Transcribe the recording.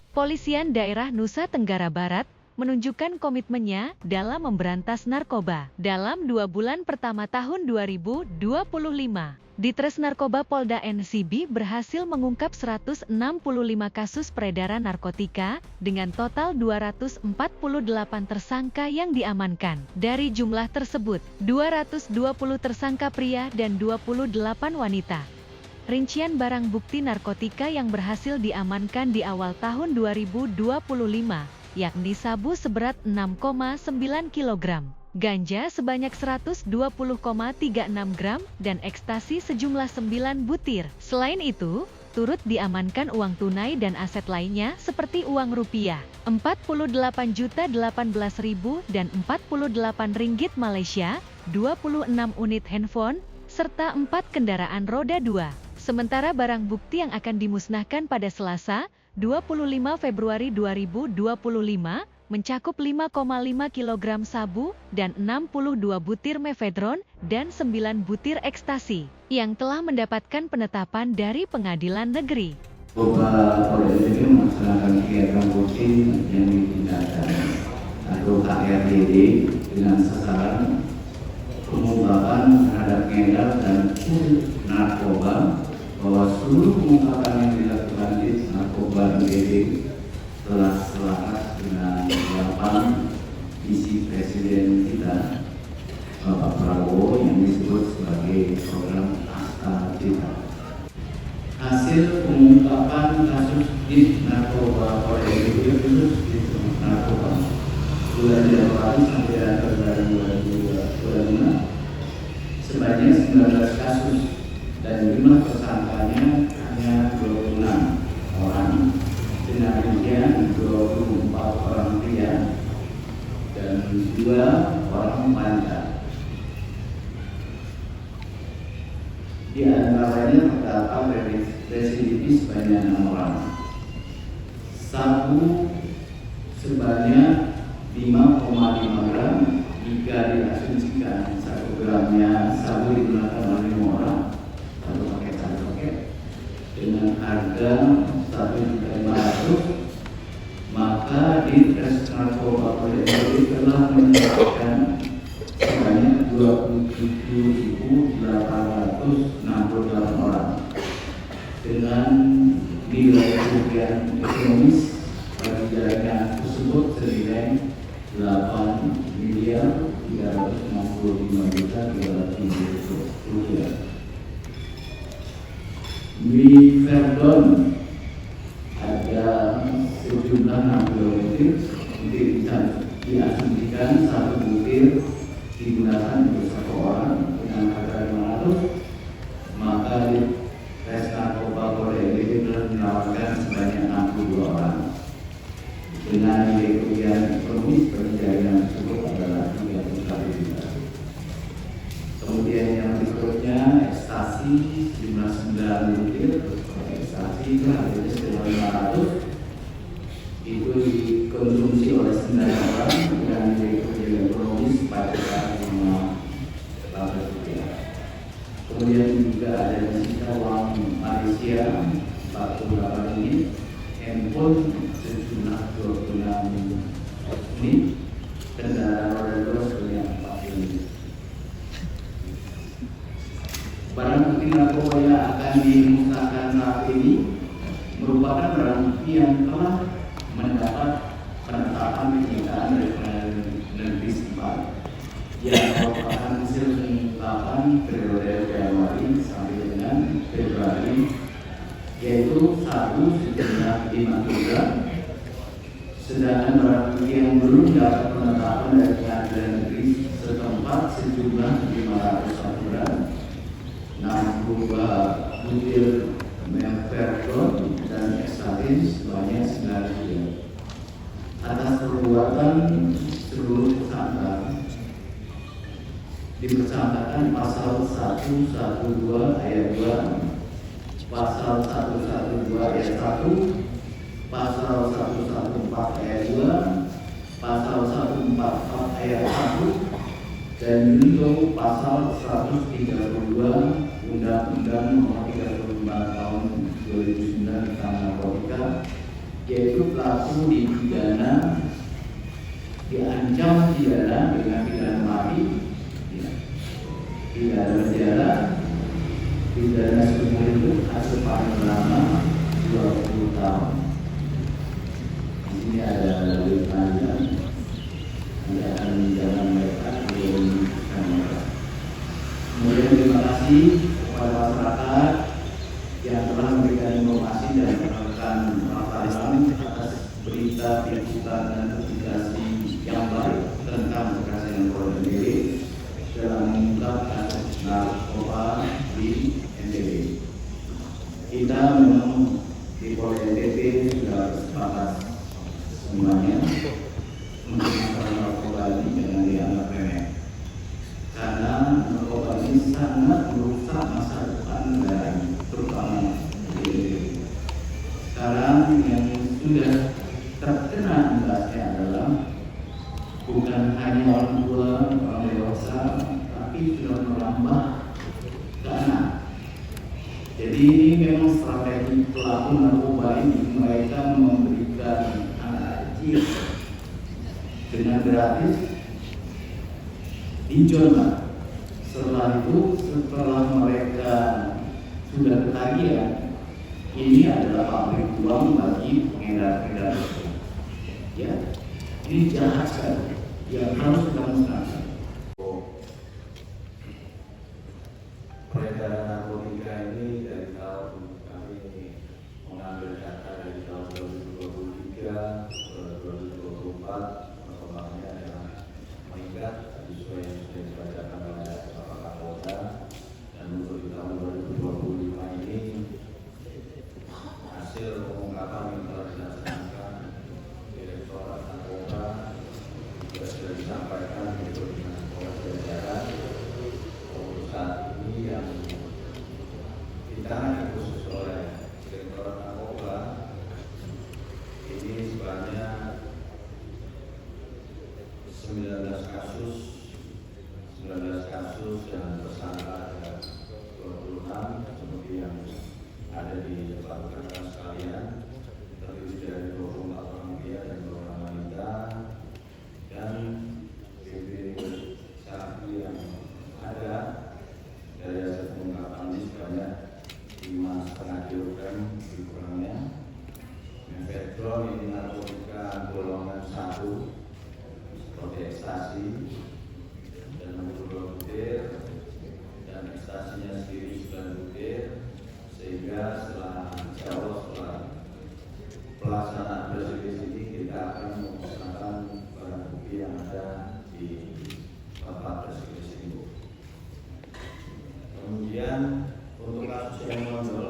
Polisian Daerah Nusa Tenggara Barat menunjukkan komitmennya dalam memberantas narkoba. Dalam 2 bulan pertama tahun 2025, Ditres Narkoba Polda NCB berhasil mengungkap 165 kasus peredaran narkotika dengan total 248 tersangka yang diamankan. Dari jumlah tersebut, 220 tersangka pria dan 28 wanita. Rincian barang bukti narkotika yang berhasil diamankan di awal tahun 2025, yakni sabu seberat 6,9 kg, ganja sebanyak 120,36 gram, dan ekstasi sejumlah 9 butir. Selain itu, turut diamankan uang tunai dan aset lainnya seperti uang rupiah, 48.018.000 dan 48 ringgit Malaysia, 26 unit handphone, serta 4 kendaraan roda 2. Sementara barang bukti yang akan dimusnahkan pada Selasa, 25 Februari 2025, mencakup 5,5 kg sabu dan 62 butir mefedron dan 9 butir ekstasi, yang telah mendapatkan penetapan dari pengadilan negeri. Polda ini melaksanakan kegiatan rutin yang ditindakkan atau KRDD dengan sasaran pengungkapan terhadap ngedar dan narkoba, bahwa seluruh pengungkapan yang dilakukan di narkoba NDD telah selaras dengan harapan visi Presiden kita Bapak Prabowo yang disebut sebagai program Asta Cita. Hasil pengungkapan kasus di narkoba Polda itu di narkoba bulan Januari sampai Februari 2025 sebanyak 19 kasus dan jumlah tersangkanya hanya 26 orang dengan rincian 24 orang pria dan 2 orang wanita. Di antaranya terdapat residivis sebanyak 6 orang. Sabu sebanyak 5,5 gram jika diasumsikan 1 gramnya sabu digunakan oleh 5 orang atau paket dengan harga 1.500.000, maka Ditres Narkoba Polda NCB telah menetapkan sebanyak 27.868 orang dengan nilai kerugian ekonomis bagi jaringan tersebut senilai 8.365.300.000 rupiah. Mefedron ada sejumlah 60 butir, diasumsikan 1 butir digunakan untuk 1 orang dengan harga 500, maka di tes narkoba Polda NCB telah menawarkan sebanyak 62 orang dengan nilai kerugian ekonomis bagi jaringan tersebut adalah 31 juta. Kemudian yang berikutnya ekstasi jumlah 9 butir, ekstasi itu harganya sekitar 500, itu dikonsumsi oleh 9 orang dengan nilai kerugian ekonomis pada 500 rupiah. Kemudian juga ada sisa uang Malaysia 48 unit, handphone sejumlah 26 unit, kendaraan roda 2 sebanyak 4 unit. Barang bukti narkoba yang akan dimusnahkan saat ini merupakan barang bukti yang telah mendapat penetapan penyitaan dari Pengadilan Negeri setempat yang merupakan hasil pengungkapan periode Januari sampai dengan Februari, yaitu sabu sejumlah 5 kg, sedangkan barang bukti yang belum dapat penetapan dari Pengadilan Negeri setempat sejumlah 501 gram, 62 butir mefedron dan ekstasi sebanyak 9 butir. Atas perbuatan seluruh tersangka dipersangkakan pasal 112 ayat 2, pasal 112 ayat 1, pasal 114 ayat 2, pasal 144 ayat 1, dan junto pasal 132 Undang-Undang Nomor 35 Tahun 2009 tentang narkotika yaitu pelaku dipidana, diancam pidana dengan pidana mati, pidana penjara, pidana seumur hidup atau paling lama 20 tahun. Di sini ada lebih panjang, Anda akan menjalankan mereka belum mereka. Kemudian terima kasih kepada masyarakat yang telah memberikan informasi dan melakukan pemaparan atas berita, liputan dan publikasi yang baik tentang kekerasan Polda NTB dalam mengungkap kasus narkoba di NTB. Kita memang di Polda NTB sudah sepakat semuanya untuk masalah narkoba ini jangan dianggap remeh, karena narkoba ini sangat merusak masa depan negara ini, terutama di NTB. Sekarang yang sudah terkena imbasnya adalah bukan hanya orang tua, orang dewasa, tapi sudah merambah ke anak. Jadi ini memang strategi pelaku narkoba ini, mereka memberikan anak kecil dengan gratis dijual. Setelah itu, setelah mereka sudah ketagihan, ini adalah pabrik uang bagi pengedar-pengedar. Ya, ini jahat sekali yang harus kita musnahkan. Peredaran narkotika ini dari tahun kami mengambil data dari tahun 2023 ke 2024, perkembangannya adalah meningkat sesuai yang sudah dibacakan oleh Bapak Kapolda. Dan untuk di tahun 2025 ini hasil pengungkapan yang telah dilaksanakan Direktorat Narkoba juga sudah disampaikan untuk dengan Polres Jajaran. Untuk saat ini yang ditangani khusus oleh Direktorat Narkoba ini sebanyak 19 kasus dan tersangka ada 26, seperti yang ada di depan rekan sekalian, terdiri dari 24 orang pria dan 2 orang wanita, dan BB sapi yang ada dari hasil pengungkapan ini sebanyak 5,5 kg kurangnya. Mefedron ini narkotika golongan 1 seperti ekstasi dan 62 butir, dan ekstasinya sendiri 9 butir, sehingga setelah pelaksanaan bersih ini kita akan memusnahkan barang bukti yang ada di tempat bersih ini. Kemudian untuk kasus yang menonjol